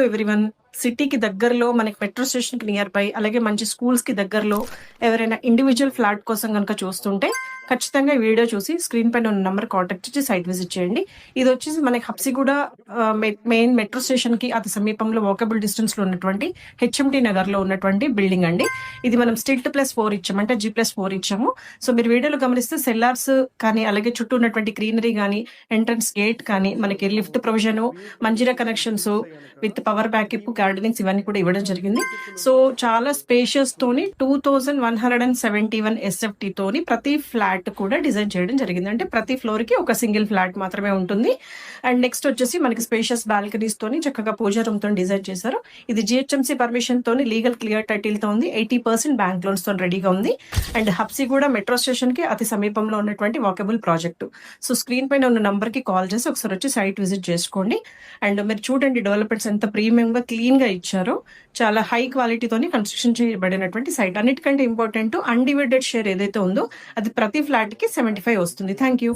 Everyone, సిటీకి దగ్గరలో మనకి మెట్రో స్టేషన్‌కి నియర్ బై అలాగే మంచి స్కూల్స్‌కి దగ్గరలో ఎవరైనా ఇండివిడ్యువల్ ఫ్లాట్ కోసం గనుక చూస్తుంటే ఖచ్చితంగా ఈ వీడియో చూసి స్క్రీన్ పైన ఉన్న నంబర్ కాంటాక్ట్ చేసి సైట్ విజిట్ చేయండి. ఇదొచ్చేసి మనకి హబ్సిగూడ మెయిన్ మెట్రో స్టేషన్‌కి అతి సమీపంలో వాకబుల్ డిస్టెన్స్‌లో ఉన్నటువంటి హెచ్ఎంటీ నగర్‌లో ఉన్నటువంటి బిల్డింగ్ అండి. ఇది మనం స్టిల్ట్ +4 ఇచ్చాము. అంటే G+4 ఇచ్చాము. సో మీరు వీడియోలో గమనిస్తే సెల్లార్స్ కానీ అలాగే చుట్టూ ఉన్నటువంటి గ్రీనరీ గానీ, ఎంట్రన్స్ గేట్ కానీ, మనకి lift provision, Manjira connections with power backup, gardenings ఇవన్నీ కూడా ఇవ్వడం జరిగింది. సో చాలా స్పేషియస్ తోని 2171 SFT తోని ప్రతి ఫ్లాట్ కూడా డిజైన్ చేయడం జరిగింది. అంటే ప్రతి ఫ్లోర్ కి ఒక సింగిల్ ఫ్లాట్ మాత్రమే ఉంటుంది. అండ్ నెక్స్ట్ వచ్చేసి మనకి స్పేషియస్ బాల్కనీస్ తోని చక్కగా పూజా రూమ్ తోని డిజైన్ చేశారు. ఇది GHMC పర్మిషన్ తోని లీగల్ క్లియర్ టైటిల్ తో ఉంది. 80% బ్యాంక్ లోన్స్ తో రెడీగా ఉంది. అండ్ హబ్సిగూడ మెట్రో స్టేషన్ కి అతి సమీపంలో ఉన్నటువంటి వాకబుల్ ప్రాజెక్టు. సో స్క్రీన్ పైన ఉన్న నంబర్ కి కాల్ చేసి ఒకసారి వచ్చి సైట్ విజిట్ చేసుకోండి. అండ్ మీరు చూడండి డెవలప్మెంట్స్ ఎంత ప్రీమియం గా క్లీన్ గా ఇచ్చారో. చాలా హై క్వాలిటీతోని కన్స్ట్రక్షన్ చేయబడినటువంటి సైట్. అన్నిటికంటే ఇంపార్టెంట్ అన్డివైడెడ్ షేర్ ఏదైతే ఉందో అది ప్రతి ఫ్లాట్ కి 75 వస్తుంది. Thank you.